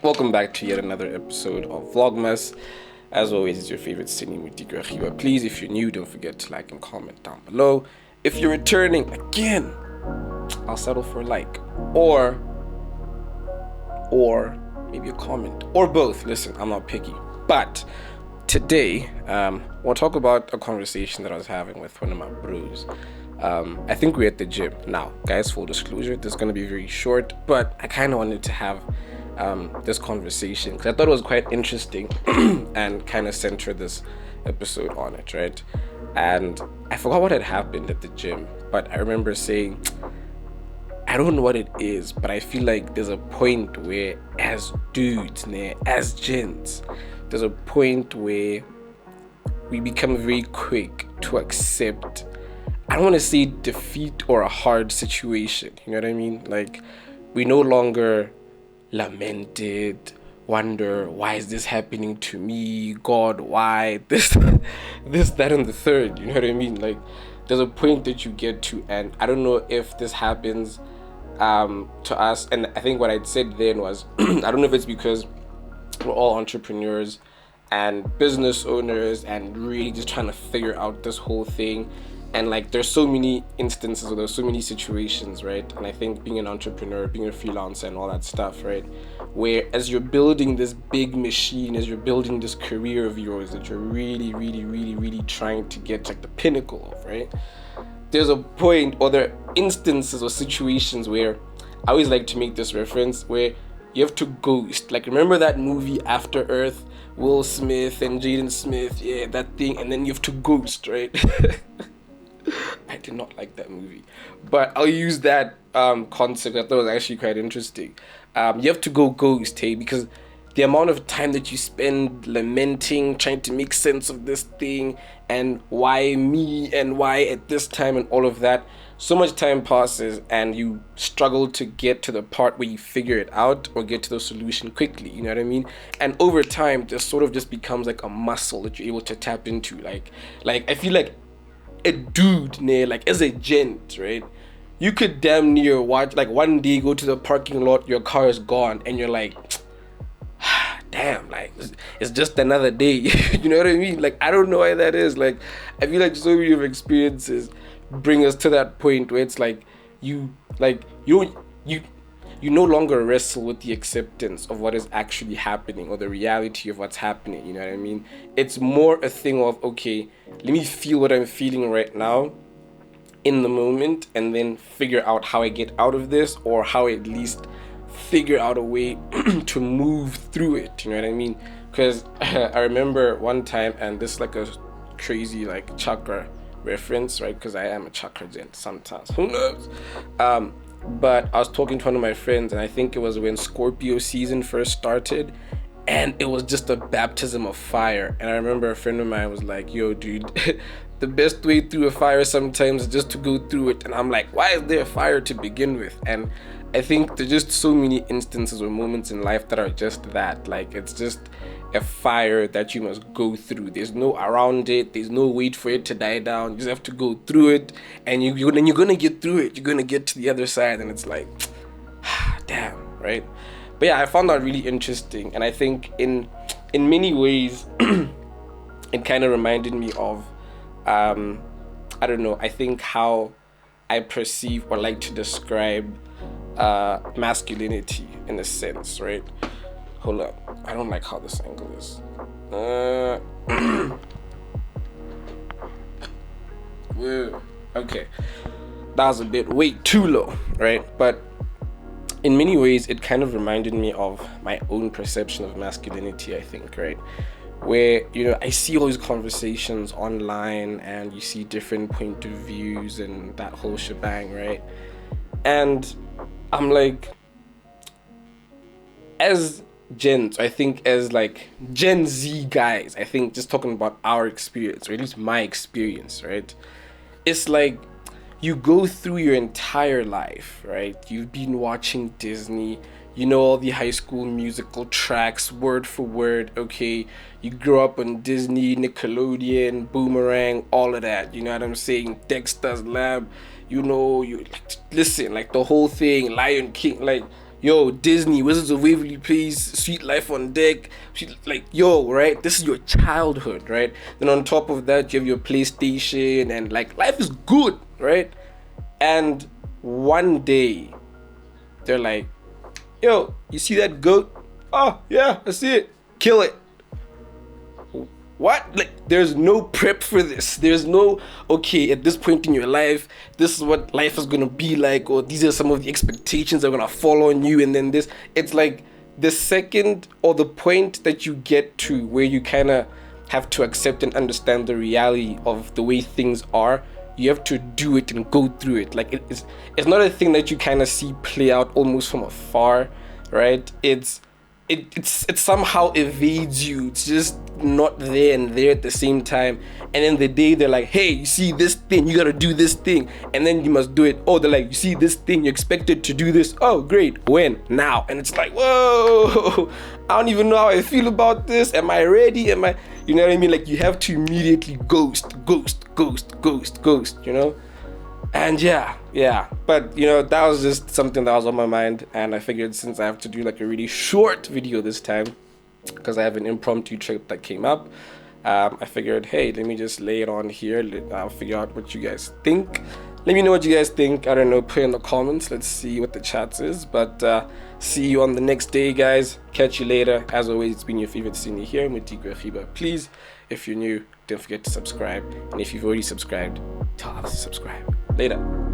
Welcome back to yet another episode of VLOGMAS. As always, it's your favorite Cinematographer. Please, if you're new, don't forget to like and comment down below. If you're returning, again, I'll settle for a like. Or maybe a comment. Or both. Listen, I'm not picky. But today, we'll talk about a conversation that I was having with one of my bros. I think we're at the gym. Now, guys, full disclosure, this is going to be very short, but I kind of wanted to have this conversation because I thought it was quite interesting and kind of center this episode on it, right? And I forgot what had happened at the gym, but I remember saying, I don't know what it is, but I feel like there's a point where as dudes, as gents, there's a point where we become very quick to accept, I don't want to say defeat or a hard situation, you know what I mean? Like, we no longer lament it, wonder, why is this happening to me? God, why? This, that, and the third, you know what I mean? Like, there's a point that you get to, and I don't know if this happens to us, and I think what I'd said then was, I don't know if it's because we're all entrepreneurs and business owners and really just trying to figure out this whole thing. And like, there's so many instances, or there's so many situations, right? And I think being an entrepreneur, being a freelancer and all that stuff, right? Where as you're building this big machine, as you're building this career of yours that you're really trying to get to, like, the pinnacle of, right? There's a point, or there are instances or situations where I always like to make this reference where you have to ghost. Like, remember that movie After Earth? Will Smith and Jaden Smith, yeah, that thing, and then you have to ghost, right? I did not like that movie, but I'll use that concept. I thought it was actually quite interesting. You have to go ghost, hey, because the amount of time that you spend lamenting, trying to make sense of this thing, and why me, and why at this time, and all of that, so much time passes, and you struggle to get to the part where you figure it out or get to the solution quickly, you know what I mean? And over time, this sort of just becomes like a muscle that you're able to tap into. Like I feel like a dude, like as a gent, right? You could damn near watch, like, one day go to the parking lot, your car is gone, and you're like, damn, like, it's just another day. You know what I mean? Like, I don't know why that is. Like, I feel like so many of experiences bring us to that point where it's like you no longer wrestle with the acceptance of what is actually happening or the reality of what's happening, you know what I mean? It's more a thing of, okay, let me feel what I'm feeling right now in the moment, and then figure out how I get out of this, or how I at least figure out a way to move through it, you know what I mean? Because I remember one time, and this is like a crazy like chakra reference, right? Because I am a chakra gent sometimes, who knows? But I was talking to one of my friends, and I think it was when Scorpio season first started, and it was just a baptism of fire. And I remember a friend of mine was like, yo, dude, the best way through a fire sometimes is just to go through it. And I'm like, why is there a fire to begin with? And I think there's just so many instances or moments in life that are just that. Like, it's just a fire that you must go through. There's no around it. There's no wait for it to die down. You just have to go through it, and you're gonna get through it. You're gonna get to the other side, and it's like, damn, right? But yeah, I found that really interesting, and I think in many ways, it kind of reminded me of, I don't know. I think how I perceive or like to describe masculinity in a sense, right? Hold up, I don't like how this angle is. Okay, that was a bit way too low, right? But in many ways, it kind of reminded me of my own perception of masculinity, I think, right? Where, you know, I see all these conversations online, and you see different point of views and that whole shebang, right? And I'm like, as gents, I think as like Gen Z guys, I think just talking about our experience, or at least my experience, right? It's like you go through your entire life, right? You've been watching Disney, you know all the High School Musical tracks word for word, okay? You grew up on Disney, Nickelodeon, Boomerang, all of that, you know what I'm saying? Dexter's Lab, you know, you like, listen, like the whole thing, Lion King, like, yo, Disney, Wizards of Waverly Place, Sweet Life on Deck, like, yo, right? This is your childhood, right? Then on top of that, you have your PlayStation, and like, life is good, right? And one day, they're like, yo, you see that goat? Oh, yeah, I see it. Kill it. What? Like, there's no prep for this. There's no, okay, at this point in your life, this is what life is gonna be like, or these are some of the expectations that are gonna fall on you, and then this. It's like the second or the point that you get to where you kind of have to accept and understand the reality of the way things are. You have to do it and go through it. Like, it's not a thing that you kind of see play out almost from afar, right? It somehow evades you. It's just not there and there at the same time. And then the day they're like, hey, you see this thing, you gotta do this thing, and then you must do it. Oh, they're like, you see this thing, you're expected to do this. Oh, great. When? Now. And it's like, whoa, I don't even know how I feel about this. Am I ready? Am I, you know what I mean? Like, you have to immediately ghost, you know? And yeah, but you know, that was just something that was on my mind, and I figured since I have to do like a really short video this time because I have an impromptu trip that came up, I figured, hey, let me just lay it on here. I'll figure out what you guys think. Let me know what you guys think. I don't know, put in the comments. Let's see what the chat is. But see you on the next day, guys. Catch you later. As always, it's been your favorite cine here, Cinematographer. Please, if you're new, don't forget to subscribe, and if you've already subscribed, tell others to subscribe. Later.